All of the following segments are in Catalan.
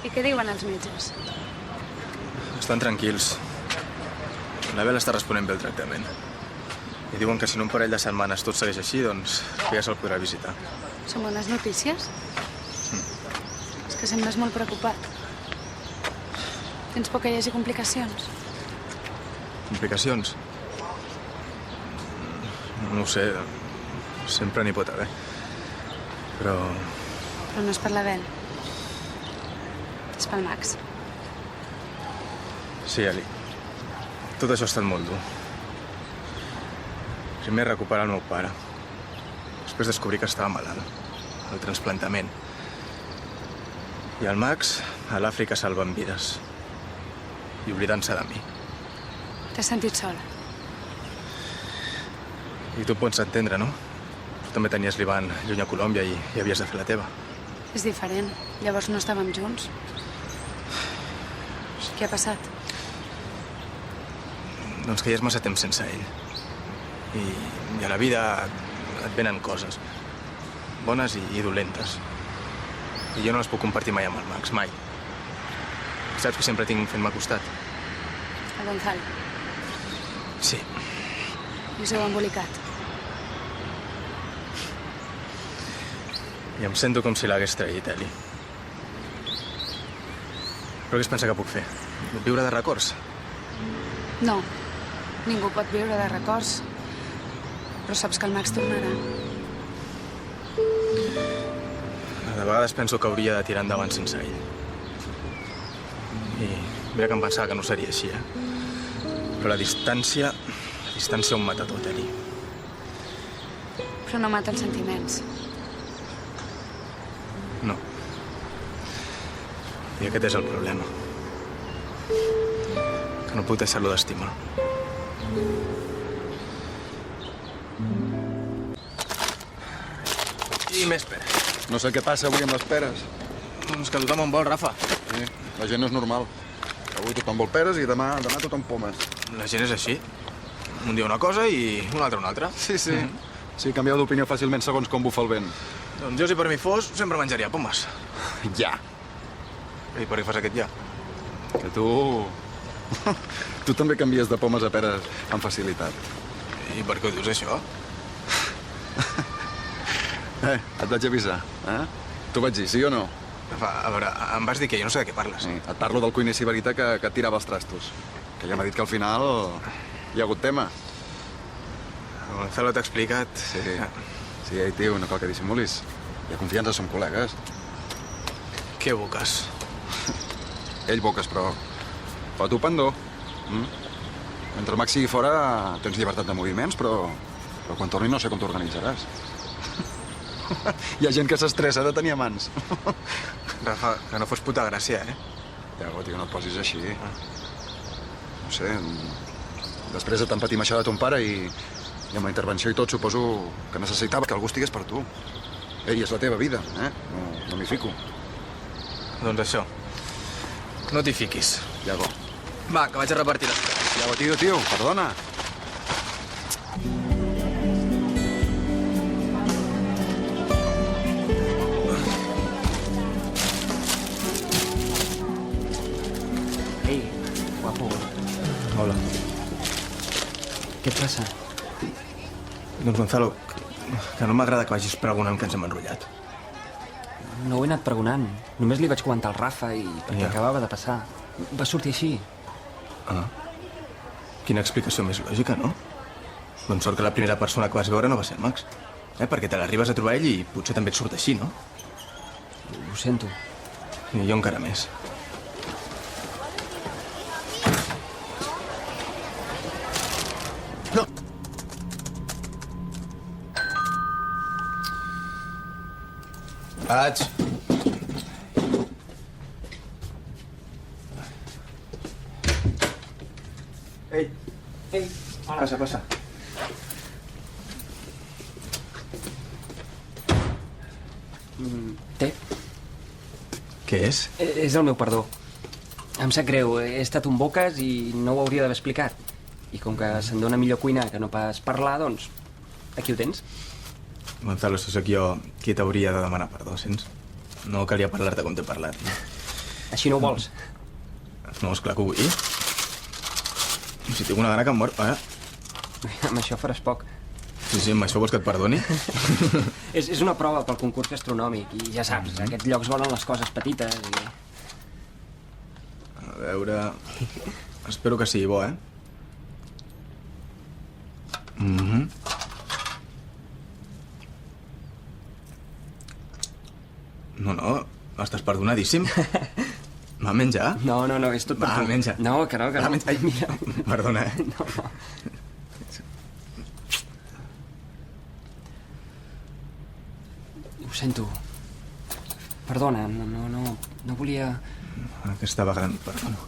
I què diuen els metges? Estan tranquils. La Bel està responent bé el tractament. I diuen que si en un parell de setmanes tot segueix així, doncs que ja se'l podrà visitar. Són bones notícies? És que sembles molt preocupat. Tens por que hi hagi complicacions? Complicacions? No ho sé. Sempre n'hi pot haver. Però Però no és per la Bel. És pel Max. sí, Eli. Tot això ha estat molt dur. Primer recuperar el meu pare. Després descobrir que estava malalt. El trasplantament. I el Max a l'Àfrica salvant vides. I oblidant-se de mi. T'has sentit sola? I tu pots entendre, no? Tu també tenies l'Ivan lluny a Colòmbia i havies de fer la teva. És diferent. Llavors no estàvem junts. Què ha passat? Doncs que ja és massa temps sense ell. I a la vida et venen coses. Bones i dolentes. I jo no les puc compartir mai amb el Max, mai. Saps que sempre tinc fent-me costat? El Gonzalo. Sí. I us heu embolicat. I em sento com si l'hagués traït, Eli. Però què es pensa que puc fer? Viure de records? No. Ningú pot viure de records. Però saps que el Max tornarà. De vegades penso que hauria de tirar endavant sense ell. I mira que em pensava que no seria així, Però la distància ho mata tot, Eli. Però no mata els sentiments. No. I aquest és el problema. Que no puc deixar-lo d'estimar. I més pera. No sé què passa avui amb les peres. Doncs que tothom en vol, Rafa. Sí, la gent no és normal. Avui tothom vol peres i demà tothom pomes. La gent és així. Un dia una cosa i un altre una altra. Sí, sí. Sí, canvieu d'opinió fàcilment segons com bufa el vent. Doncs jo, si per mi fos, sempre menjaria pomes. Ja. I per què fas aquest ja? Que tu... tu també canvies de pomes a peres amb facilitat. I per què ho dius, això? Et vaig avisar, T'ho vaig dir, sí o no? Rafa, a veure, em vas dir que jo no sé de què parles. Sí, et parlo del cuiner sibarita que et tirava els trastos. Que ja m'ha dit que al final hi ha hagut tema. El Gonzalo t'ha explicat... Sí. Sí, ei, tio, no cal que dissimulis. Hi ha confiança, som col·legues. Què boques? Ell boques, però tu pendó. Mentre el Max sigui fora, tens llibertat de moviments, però quan torni no sé com t'organitzaràs. Hi ha gent que s'estressa de tenir amants. Rafa, que no fos puta gràcia, Ja, tio, no et posis així. No sé, després de tant patir amb això de ton pare i amb la intervenció i tot, suposo que necessitava que algú estigués per tu. Ei, és la teva vida, No m'hi fico. Doncs això. No t'hi fiquis. Iago. Va, que vaig a repartir les peres. Iago, tio, perdona. Ei, guapo. Hola. Què et passa? Doncs, Gonzalo, que no m'agrada que vagis pregonant que ens hem enrotllat. No ho he anat pregonant. Només li vaig comentar al Rafa i perquè Ja. acabava de passar. Va sortir així. Ah. Quina explicació més lògica, no? Doncs sort que la primera persona que vas veure no va ser el Max. Perquè te l'arribes a trobar ell i potser també et surt així, no? Ho sento. I jo encara més. No! Vaig. Ei. Ei, hola. Passa, passa. Té? Què és? És el meu perdó. Em sap greu, he estat un boques i no ho hauria d'haver explicat. I com que se'n dona millor cuinar que no pas parlar, doncs aquí ho tens. Gonzalo, si sóc jo qui t'hauria de demanar perdó, sents? No calia parlar-te com t'he parlat. Així no ho vols. No, esclar que ho vull. Si tinc una gana que em mor... Amb això faràs poc. Sí, amb això vols que et perdoni? És una prova pel concurs gastronòmic i ja saps, aquests llocs volen les coses petites i... A veure... Espero que sigui bo, eh? No, estàs perdonadíssim. Va menjar? No, és tot per tu. Va, menja. No, que no. Ai, mira. Perdona, eh? No. Ho sento. Perdona, no volia... Aquesta vegada no et perdono.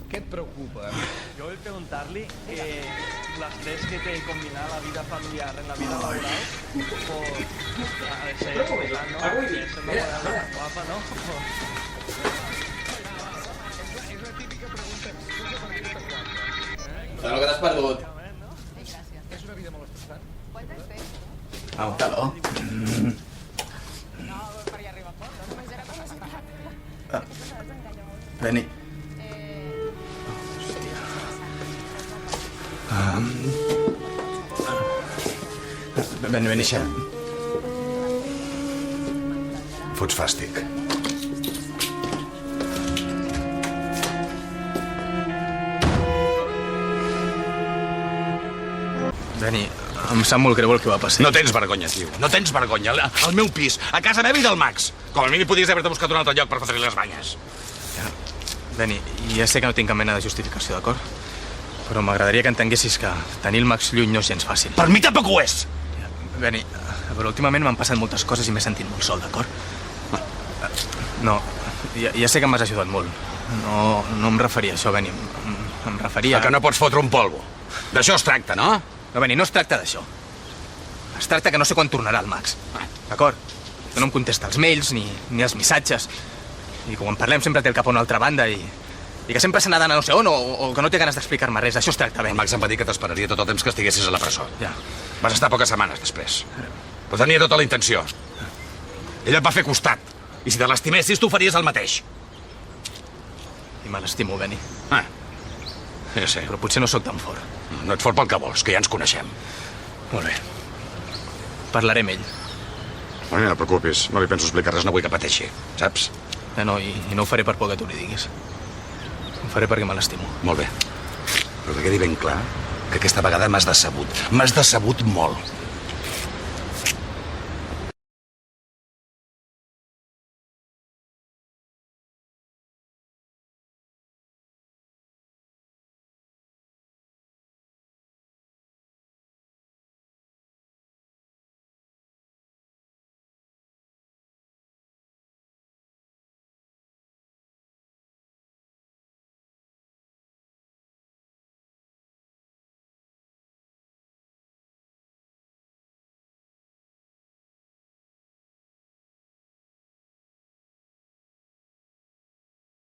¿Qué te preocupa? Yo voy a preguntarle las tres que te combina la vida familiar en la vida laboral por ser ¿no? Ser una guapa, ¿no? Saps que t'has perdut? És una vida molt estressant. Au, taló. No, perquè arriba poc, no? Només era curiositat. Veni. Veni, això. Fots fàstic. Veni, em sap molt greu el que va passar. No tens vergonya, tio. No tens vergonya. Al meu pis, a casa meva i del Max. Com a mínim podries haver-te buscat un altre lloc per fotre-li les banyes. Veni, ja sé que no tinc cap mena de justificació, d'acord? Però m'agradaria que entenguessis que tenir el Max lluny no és gens fàcil. Per mi tampoc ho és. Veni, però últimament m'han passat moltes coses i m'he sentit molt sol, d'acord? No, ja sé que m'has ajudat molt. No em referia a això, Veni. Em referia... A que no pots fotre un polvo. D'això es tracta, no? No, Veni, no es tracta d'això. Es tracta que no sé quan tornarà el Max. D'acord? Que no em contesta els mails ni els missatges. I quan parlem sempre té el cap a una altra banda i que sempre se n'ha d'anar no sé on o que no té ganes d'explicar-me res. Això es tracta, Veni. El Max em va dir que t'esperaria tot el temps que estiguessis a la presó. Ja. Vas estar poques setmanes després. Però tenia tota la intenció. Ell et va fer costat. I si te l'estimessis, tu faries el mateix. I me l'estimo, Veni. Ja sé. Però potser no sóc tan fort. No ets fort pel que vols, que ja ens coneixem. Molt bé. Parlaré amb ell. No et preocupis, no li penso explicar res, no vull que pateixi, saps? No, i no ho faré per por que tu li diguis. Ho faré perquè me l'estimo. Molt bé. Però que quedi ben clar que aquesta vegada m'has decebut. M'has decebut molt.